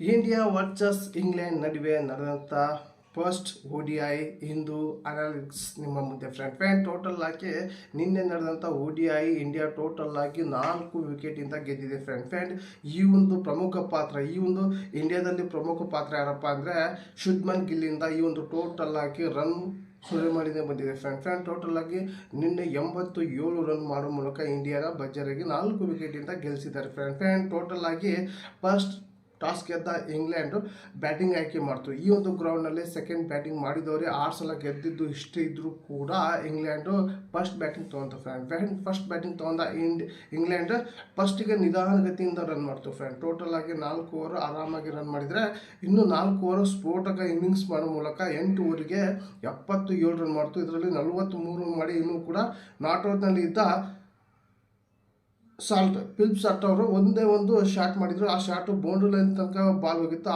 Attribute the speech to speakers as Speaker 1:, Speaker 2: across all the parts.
Speaker 1: India versus England ನಡುವೆ ನಡೆದಂಥ first ODI ಇಂದು analytics ನಿಮ್ಮ ಮುಂದೆ ಫ್ರೆಂಡ್ ಟೋಟಲ್ ಆಗಿ ನಿನ್ನೆ ನಡೆದಂಥ ODI ಇಂಡಿಯಾ ಟೋಟಲ್ ಆಗಿ 4 ವಿಕೆಟಿಂದ ಗೆದ್ದಿದೆ ಫ್ರೆಂಡ್ ಈ ಒಂದು ಪ್ರಮುಖ ಪಾತ್ರ ಇಂಡಿಯಾದಲ್ಲಿ ಪ್ರಮುಖ ಪಾತ್ರ ಯಾರಪ್ಪ ಅಂದರೆ ಶುಭ್ಮನ್ ಗಿಲ್ಲಿಂದ ಈ ಒಂದು ಟೋಟಲ್ ಆಗಿ ರನ್ ಸುಳಿ ಮಾಡಿದೆ ಬಂದಿದೆ ಫ್ರೆಂಡ್ ಟೋಟಲ್ ಆಗಿ ನಿನ್ನೆ 87 ರನ್ ಮಾಡೋ ಮೂಲಕ ಇಂಡಿಯಾದ ಭರ್ಜರಿಯಾಗಿ 4 ವಿಕೆಟಿಂದ ಗೆಲ್ಲಿಸಿದ್ದಾರೆ ಫ್ರೆಂಡ್ ಟೋಟಲ್ ಆಗಿ ಫಸ್ಟ್ ಟಾಸ್ ಗೆದ್ದ ಇಂಗ್ಲೆಂಡ್ ಬ್ಯಾಟಿಂಗ್ ಆಯ್ಕೆ ಮಾಡ್ತು. ಈ ಒಂದು ಗ್ರೌಂಡ್ನಲ್ಲಿ ಸೆಕೆಂಡ್ ಬ್ಯಾಟಿಂಗ್ ಮಾಡಿದವರೇ 6 ಸಲ ಗೆದ್ದಿದ್ದು ಇಷ್ಟೇ ಇದ್ದರೂ ಕೂಡ ಇಂಗ್ಲೆಂಡು ಫಸ್ಟ್ ಬ್ಯಾಟಿಂಗ್ ತೊಗೊಂತು ಫ್ರೆಂಡ್ ಫಸ್ಟ್ ಬ್ಯಾಟಿಂಗ್ ತೊಗೊಂಡ ಇಂಗ್ಲೆಂಡ್ ಫಸ್ಟಿಗೆ ನಿಧಾನಗತಿಯಿಂದ ರನ್ ಮಾಡ್ತು ಟೋಟಲ್ ಆಗಿ 4 ಓವರ್ ಆರಾಮಾಗಿ ರನ್ ಮಾಡಿದರೆ ಇನ್ನು 4 ಓವರ್ ಸ್ಫೋಟಕ ಇನ್ನಿಂಗ್ಸ್ ಮಾಡೋ ಮೂಲಕ 8 ಓವರಿಗೆ 77 ರನ್ ಮಾಡ್ತು. ಇದರಲ್ಲಿ 43 ರನ್ ಮಾಡಿ ಇನ್ನೂ ಕೂಡ ನಾಟ್ ಔಟ್ನಲ್ಲಿ ಇದ್ದ ಫಿಲಿಪ್ ಸಾಲ್ಟ್ ಅವರು ಒಂದೇ ಒಂದು ಶಾಟ್ ಮಾಡಿದ್ರು. ಆ ಶಾಟು ಬೌಂಡ್ರಿ ಲೈನ್ ತನಕ ಬಾಲ್ ಹೋಗಿತ್ತು. ಆ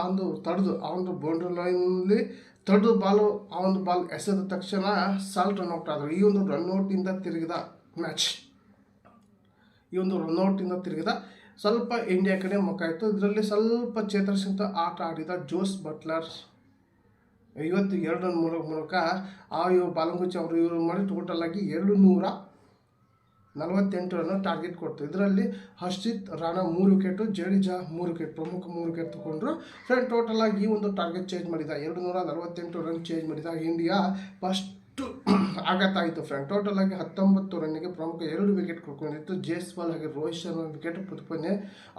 Speaker 1: ಒಂದು ಬೌಂಡ್ರಿ ಲೈನಲ್ಲಿ ತಡೆದು ಆ ಒಂದು ಬಾಲ್ ಎಸೆದ ತಕ್ಷಣ ಸಾಲ್ಟ್ ರನ್ಔಟ್ ಆದರು. ಈ ಒಂದು ರನ್ಔಟಿಂದ ತಿರುಗಿದ ಮ್ಯಾಚ್ ಸ್ವಲ್ಪ ಇಂಡಿಯಾ ಕಡೆ ಮುಖ ಆಯಿತು. ಇದರಲ್ಲಿ ಸ್ವಲ್ಪ ಚೇತರಿಸಿದ ಆಟ ಆಡಿದ ಜೋಸ್ ಬಟ್ಲರ್ 52 ರನ್ ಮೂಲಕ ಬಾಲಂಗುಚ್ಚಿ ಅವರು ಇವರು ಮಾಡಿ ಟೋಟಲ್ ಆಗಿ 248 ರನ್ ಟಾರ್ಗೆಟ್ ಕೊಡ್ತು. ಇದರಲ್ಲಿ ಹರ್ಷಿತ್ ರಾಣಾ 3 ವಿಕೆಟು, ಜಡೇಜಾ 3 ವಿಕೆಟ್, ಪ್ರಮುಖ 3 ವಿಕೆಟ್ ತಗೊಂಡ್ರು ಟೋಟಲ್ ಆಗಿ ಈ ಒಂದು ಟಾರ್ಗೆಟ್ ಚೇಂಜ್ ಮಾಡಿದ 248 ರನ್ ಚೇಂಜ್ ಮಾಡಿದ ಇಂಡಿಯಾ ಫಸ್ಟು ಆಘಾತ ಆಯಿತು ಟೋಟಲ್ ಆಗಿ 19 ರನ್ನಿಗೆ ಪ್ರಮುಖ 2 ವಿಕೆಟ್ ಕೊಡ್ಕೊಂಡಿತ್ತು. ಜೈಸ್ವಾಲ್ ಹಾಗೆ ರೋಹಿತ್ ಶರ್ಮಾ ವಿಕೆಟ್ ಪುತ್ಪನ್ನೇ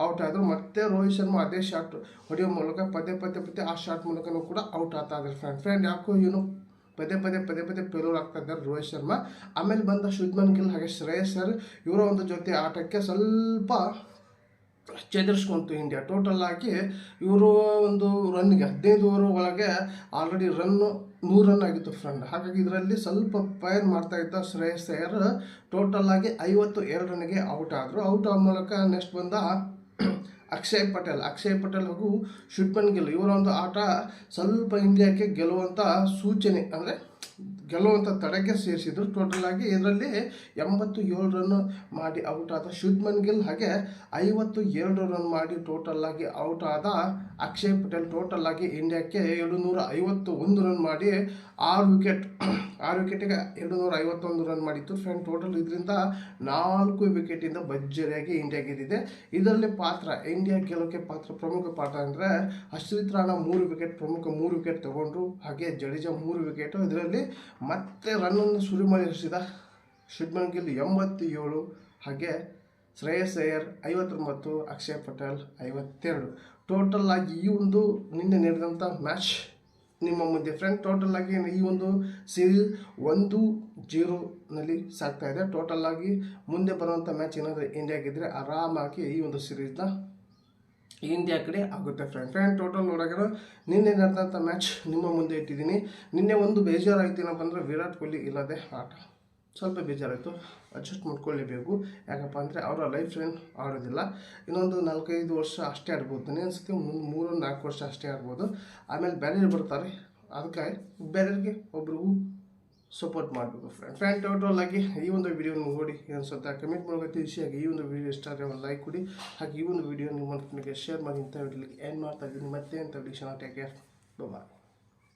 Speaker 1: ಔಟ್ ಆದರು. ಮತ್ತೆ ರೋಹಿತ್ ಶರ್ಮಾ ಅದೇ ಶಾಟ್ ಹೊಡೆಯೋ ಮೂಲಕ ಪದೇ ಆ ಶಾಟ್ ಮೂಲಕನೂ ಕೂಡ ಔಟ್ ಆಗ್ತಾ ಇದ್ದಾರೆ ಫ್ರೆಂಡ್ ಯಾಕೋ ಪದೇ ಫೇಲ್ಯೂರ್ ಆಗ್ತಾ ಇದ್ದಾರೆ ರೋಹಿತ್ ಶರ್ಮಾ. ಆಮೇಲೆ ಬಂದ ಶುಭ್ಮನ್ ಗಿಲ್ ಹಾಗೆ ಶ್ರೇಯಸ್ ಅಯ್ಯರ್ ಇವರ ಒಂದು ಜೊತೆ ಆಟಕ್ಕೆ ಸ್ವಲ್ಪ ಚೇತರಿಸ್ಕೊಂತು ಇಂಡಿಯಾ. ಟೋಟಲ್ ಆಗಿ ಇವರು ಒಂದು ರನ್ಗೆ 15 ಓವರ್ ಒಳಗೆ ಆಲ್ರೆಡಿ 100 ರನ್ ಆಗಿತ್ತು ಹಾಗಾಗಿ ಇದರಲ್ಲಿ ಸ್ವಲ್ಪ ಫೈರ್ ಮಾಡ್ತಾ ಇದ್ದ ಶ್ರೇಯಸ್ ಅಯ್ಯರ್ ಟೋಟಲ್ ಆಗಿ 52 ರನ್ಗೆ ಔಟ್ ಆದರು. ಔಟ್ ಆದ ಮೂಲಕ ನೆಕ್ಸ್ಟ್ ಬಂದ ಅಕ್ಷಯ್ ಪಟೇಲ್ ಹಾಗೂ ಶುಭ್ಮನ್ ಗಿಲ್ ಇವರ ಒಂದು ಆಟ ಸ್ವಲ್ಪ ಇಂಡಿಯಾಕ್ಕೆ ಗೆಲ್ಲುವಂಥ ಸೂಚನೆ ಅಂದರೆ ಗೆಲ್ಲುವಂಥ ತಡೆಗೆ ಸೇರಿಸಿದ್ರು. ಟೋಟಲ್ ಆಗಿ ಇದರಲ್ಲಿ 87 ರನ್ ಮಾಡಿ ಔಟ್ ಆದ ಶುಭ್ಮನ್ ಗಿಲ್ ಹಾಗೆ 52 ರನ್ ಮಾಡಿ ಟೋಟಲ್ ಆಗಿ ಔಟ್ ಆದ ಅಕ್ಷಯ್ ಪಟೇಲ್ ಟೋಟಲ್ ಆಗಿ ಇಂಡಿಯಾಕ್ಕೆ 251 ರನ್ ಮಾಡಿ 6 ವಿಕೆಟಿಗೆ 251 ರನ್ ಮಾಡಿತ್ತು ಟೋಟಲ್. ಇದರಿಂದ 4 ವಿಕೆಟಿಂದ ಭರ್ಜರಿಯಾಗಿ ಇಂಡಿಯಾ ಗೆದ್ದಿದೆ. ಇದರಲ್ಲಿ ಇಂಡಿಯಾ ಗೆಲ್ಲೋಕ್ಕೆ ಪ್ರಮುಖ ಪಾತ್ರ ಅಂದರೆ ಹರ್ಷಿತ್ ರಾಣಾ 3 ವಿಕೆಟ್, ಪ್ರಮುಖ 3 ವಿಕೆಟ್ ತಗೊಂಡ್ರು. ಹಾಗೆ ಜಡೇಜಾ 3 ವಿಕೆಟು. ಇದರಲ್ಲಿ ಮತ್ತೆ ರನ್ನನ್ನು ಸುರಿಮಳೆ ಹರಿಸಿದ ಶುಭ್ಮನ್ ಗಿಲ್ 87 ಹಾಗೆ ಶ್ರೇಯಸ್ ಅಯ್ಯರ್ 59, ಅಕ್ಷಯ್ ಪಟೇಲ್ 52. ಟೋಟಲ್ ಆಗಿ ಈ ಒಂದು ನಿನ್ನೆ ನಡೆದಂಥ ಮ್ಯಾಚ್ ನಿಮ್ಮ ಮುಂದೆ ಟೋಟಲ್ ಆಗಿ ಈ ಒಂದು ಸೀರೀಸ್ 1-0 ಸಾಗ್ತಾ ಇದೆ. ಟೋಟಲ್ ಆಗಿ ಮುಂದೆ ಬರುವಂಥ ಮ್ಯಾಚ್ ಏನಾದರೂ ಇಂಡಿಯಾ ಗೆದ್ದರೆ ಆರಾಮಾಗಿ ಈ ಒಂದು ಸೀರೀಸ್ನ ಇಂಡಿಯಾ ಕಡೆ ಆಗುತ್ತೆ ಫ್ರೆಂಡ್ ಟೋಟಲ್ ನೋಡೋಕೆ ನಿನ್ನೆ ನಡೆದಂಥ ಮ್ಯಾಚ್ ನಿಮ್ಮ ಮುಂದೆ ಇಟ್ಟಿದ್ದೀನಿ. ನಿನ್ನೆ ಒಂದು ಬೇಜಾರಾಯಿತು ಏನಪ್ಪ ಅಂದರೆ ವಿರಾಟ್ ಕೊಹ್ಲಿ ಇಲ್ಲದೆ ಆಟ ಸ್ವಲ್ಪ ಬೇಜಾರಾಯಿತು. ಅಡ್ಜಸ್ಟ್ ಮಾಡ್ಕೊಳ್ಳೇಬೇಕು. ಯಾಕಪ್ಪ ಅಂದರೆ ಅವರ ಲೈಫ್ ಟೈಮ್ ಆಡೋದಿಲ್ಲ. ಇನ್ನೊಂದು 4-5 ವರ್ಷ ಅಷ್ಟೇ ಆಡ್ಬೋದು. ನನಗೆ ಅನಿಸುತ್ತೆ 3-4 ವರ್ಷ ಅಷ್ಟೇ ಆಡ್ಬೋದು. ಆಮೇಲೆ ಬೇರೆ ಬರ್ತಾರೆ. ಅದಕ್ಕೆ ಬೇರೆಯವ್ರಿಗೆ ಒಬ್ರಿಗೂ ಸಪೋರ್ಟ್ ಮಾಡಬೇಕು ಫ್ರೆಂಡ್ ಟೋಟಲ್ ಆಗಿ ಈ ಒಂದು ವಿಡಿಯೋ ನೋಡಿ ಅನ್ಸುತ್ತೆ ಕಮೆಂಟ್ ಮೂಲಕ ತಿಳಿಸಿ. ಹಾಗೆ ಈ ಒಂದು ವಿಡಿಯೋ ಇಷ್ಟ ಆದರೆ ಒಂದು ಲೈಕ್ ಕೊಡಿ. ಹಾಗೆ ಈ ಒಂದು ವಿಡಿಯೋ ನಿಮ್ಮ ಫ್ರೆಂಡ್ಗೆ ಶೇರ್ ಮಾಡಿ ಅಂತ ವಿಡಿಯೋಲಿಗೆ ಏನು ಮಾಡ್ತಾ ಇದ್ದೀನಿ ಮತ್ತೆ ಅಂತ ವಿಡಿಯೋ ಟೇಕ್ ಕೇರ್ ಬಾಯ್.